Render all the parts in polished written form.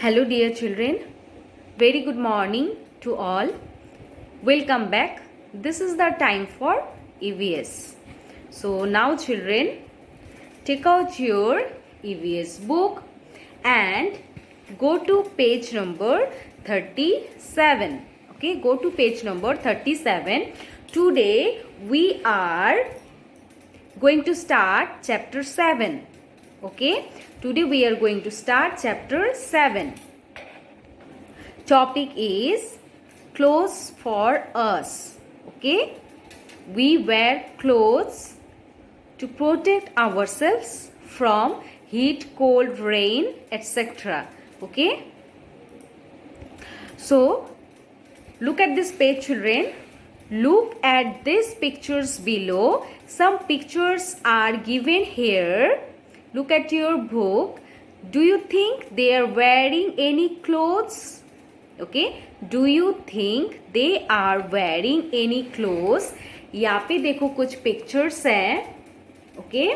Hello, dear children. Very good morning to all. Welcome back. This is the time for EVS. So, now, children, take out your EVS book and go to page number 37. Okay, go to page number 37. Today, we are going to start chapter 7. Okay, today we are going to start chapter 7. Topic is clothes for us. Okay, we wear clothes to protect ourselves from heat, cold, rain, etc. Okay, so look at this page, children. Look at these pictures below. Some pictures are given here. Look at your book. Do you think they are wearing any clothes? Okay. Do you think they are wearing any clothes? यहाँ पे देखो कुछ pictures हैं. Okay.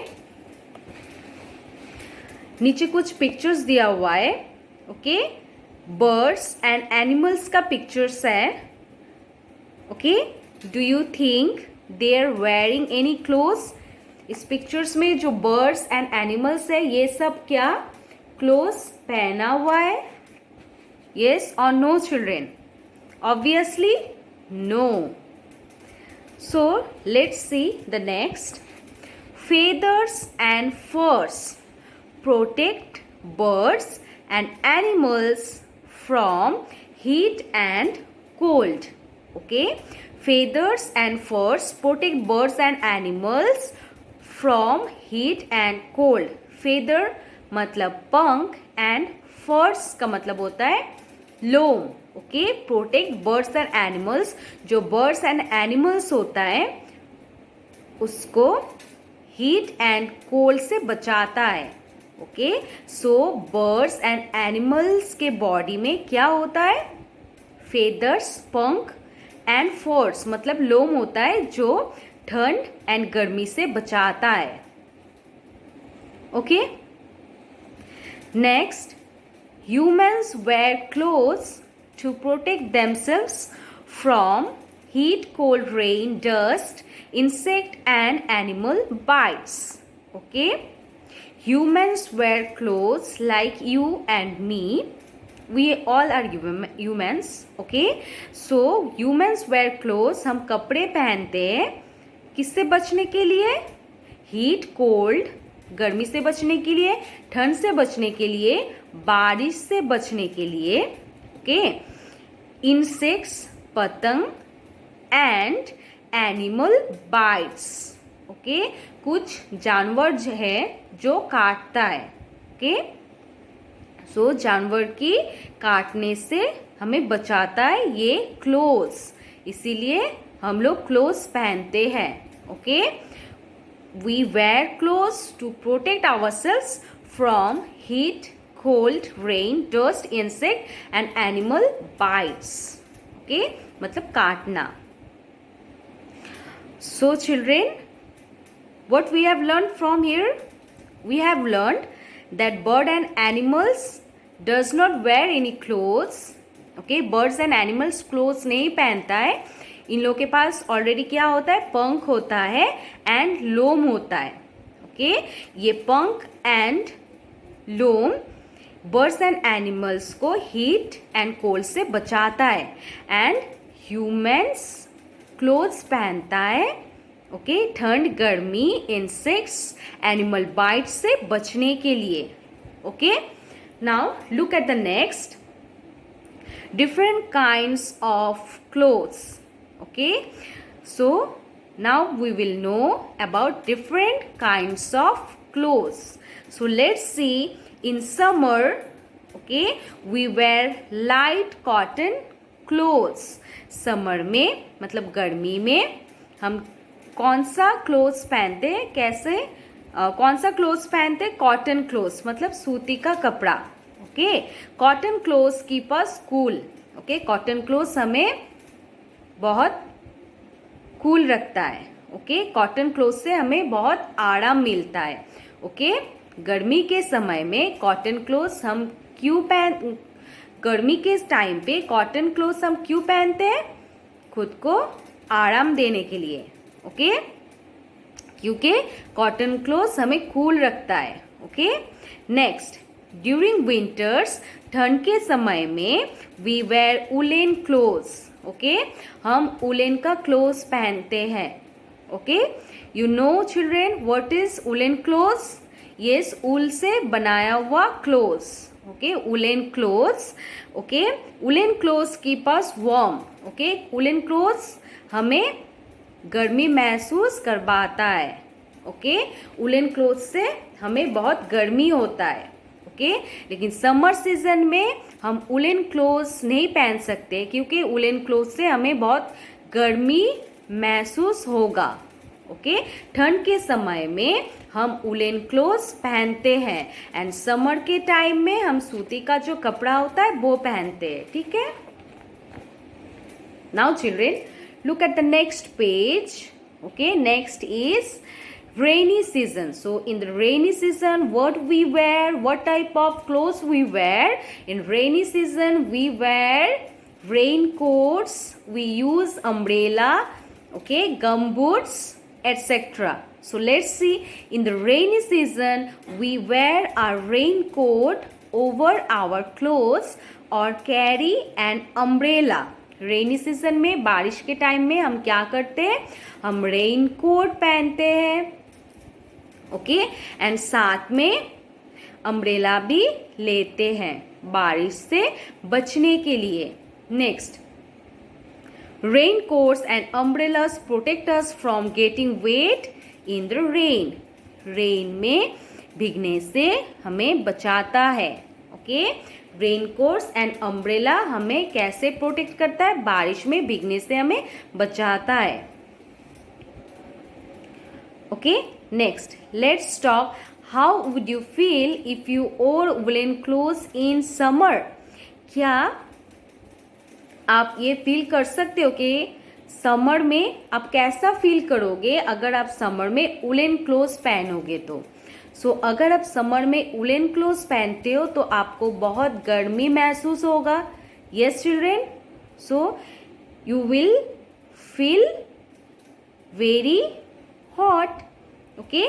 नीचे कुछ pictures दिया हुआ है. Okay. Birds and animals का pictures है. Okay. Do you think they are wearing any clothes? इस पिक्चर्स में जो बर्ड्स एंड एनिमल्स है ये सब क्या क्लोथ्स पहना हुआ है? यस और no children? Obviously no. So let's see the next. Feathers and furs protect birds and animals from heat and cold. Okay, feathers and furs protect birds and animals from heat and cold. feather मतलब पंख and furs का मतलब होता है लोम. Okay, protect birds and animals. जो birds and animals होता है उसको heat and cold से बचाता है. Okay, so birds and animals के बॉडी में क्या होता है? feathers पंख एंड फर्स मतलब लोम होता है जो ठंड एंड गर्मी से बचाता है. Okay, next. Humans wear clothes to protect themselves from heat, cold, rain, dust, insect and animal bites. Okay, humans wear clothes like you and me. We all are humans. Okay, so humans wear clothes. हम कपड़े पहनते हैं किससे बचने के लिए? Heat, cold गर्मी से बचने के लिए, ठंड से बचने के लिए, बारिश से बचने के लिए. ओके, इंसेक्ट्स पतंग एंड एनिमल बाइट्स. ओके, कुछ जानवर है जो काटता है. ओके, सो जानवर की काटने से हमें बचाता है ये क्लोथ्स. इसीलिए हम लोग क्लोथ्स पहनते हैं. Okay, we wear clothes to protect ourselves from heat, cold, rain, dust, insect and animal bites. Okay, मतलब काटना. So children, what we have learned from here? We have learned that bird and animals does not wear any clothes. Okay, birds and animals clothes नहीं पहनता है. इन लोगों के पास already क्या होता है? पंख होता है एंड लोम होता है. ओके, ये पंख एंड लोम बर्ड्स एंड एनिमल्स को हीट एंड कोल्ड से बचाता है. एंड ह्यूमंस क्लोथ्स पहनता है. ओके, ठंड, गर्मी, इंसेक्ट्स, एनिमल बाइट्स से बचने के लिए. Okay, now look at the next. Different kinds of clothes. Okay, so now we will know about different kinds of clothes. So let's see. In summer, okay, we wear light cotton clothes. Summer में मतलब गर्मी में हम कौन सा clothes पहनते हैं? कैसे कौन सा क्लोथ्स पहनते हैं? कॉटन क्लोथ्स मतलब सूती का कपड़ा. ओके, कॉटन क्लोथ्स कीप अस कूल. ओके, कॉटन क्लोथ्स हमें बहुत कूल रखता है. ओके, कॉटन क्लोथ्स से हमें बहुत आराम मिलता है. ओके, गर्मी के समय में कॉटन क्लोथ्स हम क्यों गर्मी के टाइम पे कॉटन क्लोथ्स हम क्यों पहनते हैं? खुद को आराम देने के लिए, ओके, क्योंकि कॉटन क्लोथ्स हमें कूल रखता है, ओके। नेक्स्ट, ड्यूरिंग विंटर्स, ठंड के समय में we wear woollen clothes, okay, हम वुलन का क्लोथ्स पहनते हैं, okay. You know children what is woollen clothes? Yes, wool से बनाया हुआ clothes, okay, woollen clothes, okay. Woollen clothes keep us warm, okay. Woollen clothes हमें गर्मी महसूस करवाता है, ओके। वुलन क्लोथ्स से हमें बहुत गर्मी होता है, ओके। लेकिन समर सीजन में हम वुलन क्लोथ्स नहीं पहन सकते क्योंकि वुलन क्लोथ्स से हमें बहुत गर्मी महसूस होगा, ओके। ठंड के समय में हम वुलन क्लोथ्स पहनते हैं एंड समर के टाइम में हम सूती का जो कपड़ा होता है वो पहनते हैं, ठीक है। Now children, look at the next page, okay. Next is rainy season. So in the rainy season, what we wear, what type of clothes we wear? In rainy season we wear raincoats, we use umbrella, okay, gumboots, etc. So let's see, in the rainy season we wear our raincoat over our clothes or carry an umbrella. Rainy season में, बारिश के time में हम क्या करते हैं? हम rain coat पहनते हैं, ओके, एंड साथ में अम्ब्रेला भी लेते हैं बारिश से बचने के लिए। Next, rain quotes and umbrellas protect us from getting wait in the rain. Rain में भीगने से हमें बचाता है, ओके। रेनकोट्स एंड अम्ब्रेला हमें कैसे प्रोटेक्ट करता है? बारिश में भीगने से हमें बचाता है, okay. Next, let's talk, how would you feel if you wore woollen clothes in summer? क्या आप ये फील कर सकते हो कि समर में आप कैसा फील करोगे अगर आप समर में वुलन क्लोथ्स पहनोगे तो? सो अगर आप समर में वुलन क्लोथ्स पहनते हो तो आपको बहुत गर्मी महसूस होगा, yes children. So you will feel very hot, okay.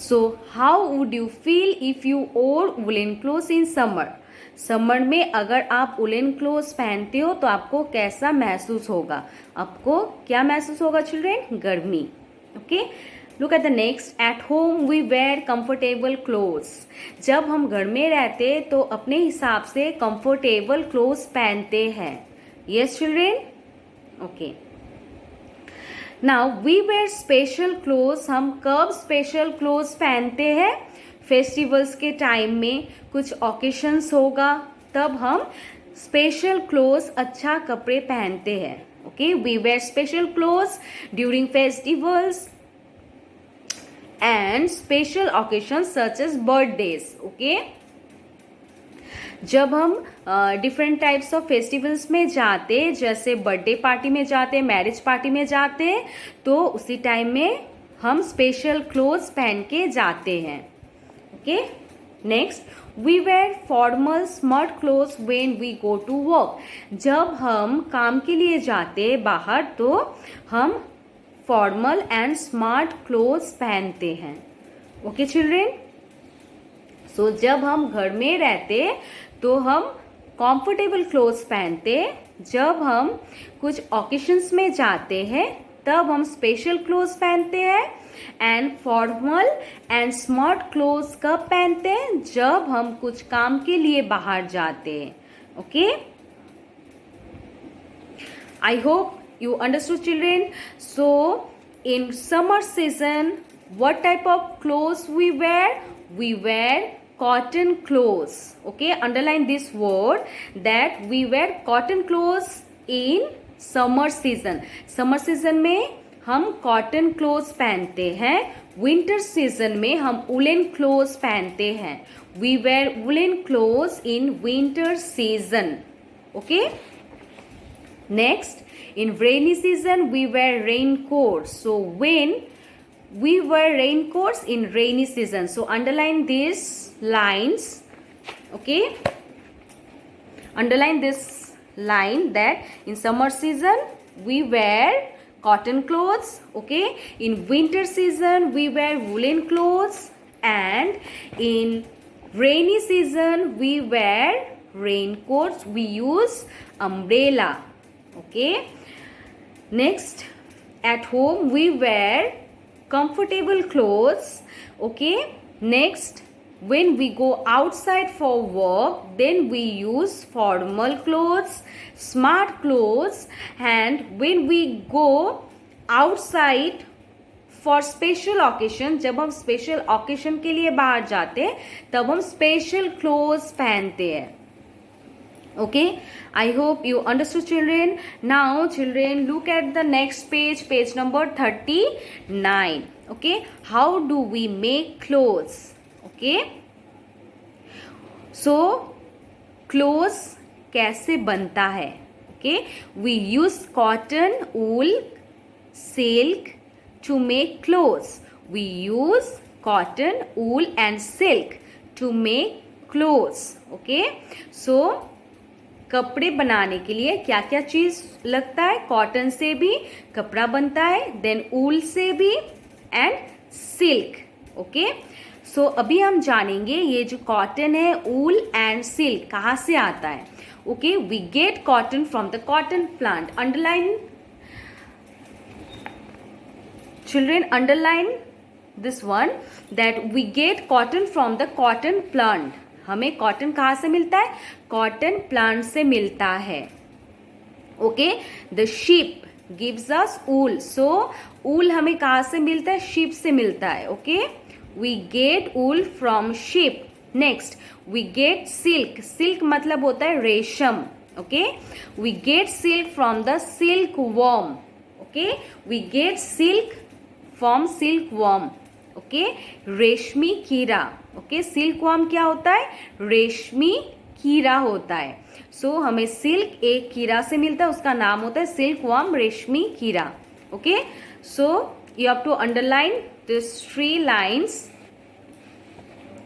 So how would you feel if you wore woollen clothes in summer? Summer में अगर आप वुलन क्लोथ्स पहनते हो तो आपको कैसा महसूस होगा? आपको क्या महसूस होगा चिल्ड्रेन? गर्मी, okay. Look at the next. At home we wear comfortable clothes. जब हम घर में रहते तो अपने हिसाब से comfortable clothes पहनते हैं, yes children, okay. Now we wear special clothes. हम कब special clothes पहनते हैं? फेस्टिवल्स के टाइम में कुछ ओकेशंस होगा तब हम स्पेशल क्लोथ्स, अच्छा कपड़े पहनते हैं, okay. We wear special clothes during festivals and special occasions such as birthdays, okay. जब हम डिफरेंट टाइप्स ऑफ फेस्टिवल्स में जाते, जैसे बर्थडे पार्टी में जाते, मैरिज पार्टी में जाते, तो उसी टाइम में हम स्पेशल क्लोथ्स पहन के जाते हैं, okay. Next, we wear formal smart clothes when we go to work. जब हम काम के लिए जाते बाहर तो हम फॉर्मल एंड स्मार्ट क्लोथ्स पहनते हैं, ओके चिल्ड्रेन। सो जब हम घर में रहते तो हम कंफर्टेबल क्लोथ्स पहनते, जब हम कुछ ओकेशंस में जाते हैं तब हम स्पेशल क्लोथ्स पहनते हैं, and formal and smart clothes कब पहनते हैं? जब हम कुछ काम के लिए बाहर जाते हैं, okay. I hope you understood children. So in summer season what type of clothes we wear? We wear cotton clothes, okay. Underline this word that we wear cotton clothes in summer season. Summer season में हम cotton clothes पहनते हैं, winter season में हम woolen clothes पहनते हैं. We wear woolen clothes in winter season, okay. Next, in rainy season we wear raincoats. So when we wear raincoats in rainy season, so underline these lines, okay. underline this line that in summer season we wear cotton clothes, okay, in winter season we wear woolen clothes, and in rainy season we wear raincoats, we use umbrella, okay. Next, at home we wear comfortable clothes, okay. Next, when we go outside for work, then we use formal clothes, smart clothes, and when we go outside for special occasion, जब हम special occasion के लिए बाहर जाते हैं तब हम special clothes पहनते हैं, okay. I hope you understood, children. Now children, look at the next page, page number 39, okay. How do we make clothes, okay. So clothes कैसे बनता है, okay. We use cotton, wool, silk to make clothes. We use cotton, wool and silk to make clothes, okay. So कपड़े बनाने के लिए क्या क्या चीज लगता है? कॉटन से भी कपड़ा बनता है, देन ऊल से भी, एंड सिल्क, ओके. सो अभी हम जानेंगे ये जो कॉटन है, ऊल एंड सिल्क कहाँ से आता है, okay. We get cotton from the cotton plant. Underline children, underline this one, that we get cotton from the cotton plant. हमें कॉटन कहाँ से मिलता है? कॉटन प्लांट से मिलता है, okay. The sheep gives us wool. So wool हमें कहाँ से मिलता है? शीप से मिलता है, okay. We get wool from sheep. Next, we get silk. Silk मतलब होता है रेशम, okay. We get silk from the silk worm, okay. We get silk from silk worm, okay. रेशमी कीड़ा, ओके. सिल्क वर्म क्या होता है? रेशमी कीड़ा होता है. सो हमें सिल्क एक कीड़ा से मिलता है, उसका नाम होता है सिल्क वर्म, रेशमी कीड़ा, okay. So you have to underline this 3 lines,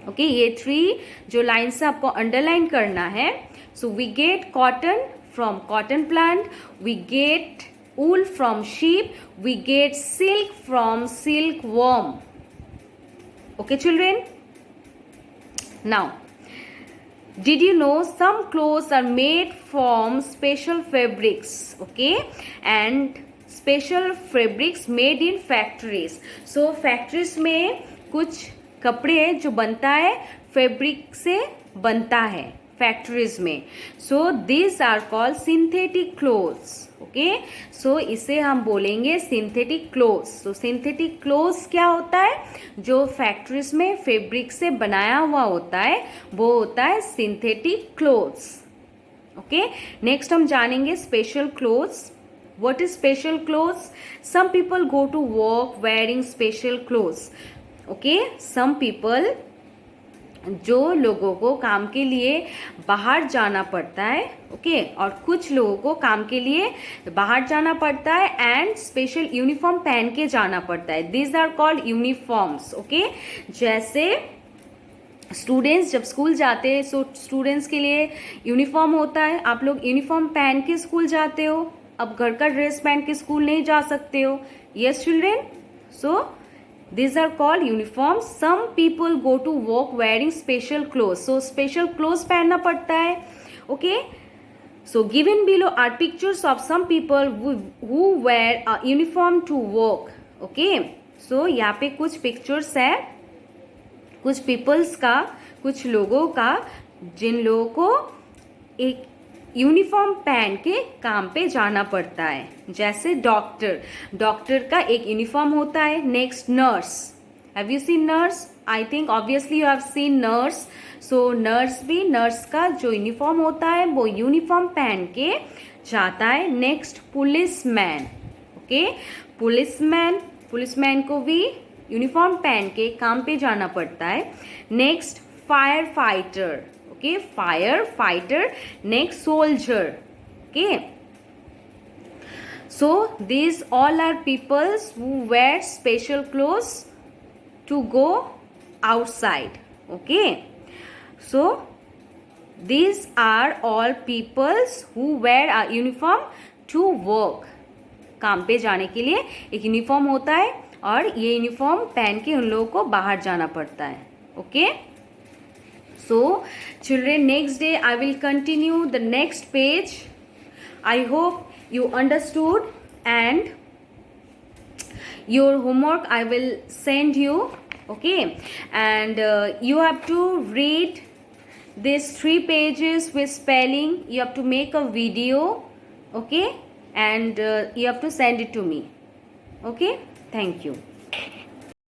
okay. ये 3 जो लाइन्स है आपको अंडरलाइन करना है. So we get cotton from cotton plant, we get wool from sheep, we get silk from silkworm, okay children. Now, did you know some clothes are made from special fabrics, okay, and special fabrics made in factories. So factories में कुछ कपड़े जो बनता है fabric से बनता है factories में. So this are called synthetic clothes, okay. So इसे हम बोलेंगे synthetic clothes. So synthetic clothes क्या होता है? जो फैक्ट्रीज में फैब्रिक से बनाया हुआ होता है वो होता है सिंथेटिक क्लोथ्स, ओके. नेक्स्ट हम जानेंगे special clothes. What is special clothes? Some people go to work wearing special clothes, okay. Some people, जो लोगों को काम के लिए बाहर जाना पड़ता है, ओके, और कुछ लोगों को काम के लिए बाहर जाना पड़ता है एंड स्पेशल यूनिफॉर्म पहन के जाना पड़ता है. These are called uniforms, okay. जैसे स्टूडेंट्स जब स्कूल जाते हैं, सो स्टूडेंट्स के लिए यूनिफॉर्म होता है. आप लोग यूनिफॉर्म पहन के स्कूल जाते हो, अब घर का ड्रेस पहन के स्कूल नहीं जा सकते हो. Yes children. So these are called uniforms. Some people go to work wearing special clothes. So special clothes पहनना पड़ता है, okay. So given below are pictures of some people who wear a uniform to work, okay. So यहाँ पे कुछ pictures है कुछ peoples का, कुछ लोगों का, जिन लोगों को एक यूनिफॉर्म पहन के काम पे जाना पड़ता है. जैसे डॉक्टर, डॉक्टर का एक यूनिफॉर्म होता है. Next, nurse. Have you seen nurse? I think obviously you have seen nurse. So nurse भी, नर्स का जो यूनिफॉर्म होता है वो यूनिफॉर्म पहन के जाता है. Next, policeman, okay. Policeman, policeman को भी यूनिफॉर्म पहन के काम पे जाना पड़ता है. Next, fire fighter, okay, firefighter. Next, soldier, okay. So these all are peoples who wear special clothes to go outside, okay. So These are all peoples who wear a uniform to work. काम पे जाने के लिए एक uniform होता है और ये यूनिफॉर्म पहन के उन लोगों को बाहर जाना पड़ता है. Okay. So children, next day I will continue the next page. I hope you understood, and your homework I will send you. Okay, and you have to read these 3 pages with spelling. You have to make a video. Okay, and you have to send it to me. Okay, thank you.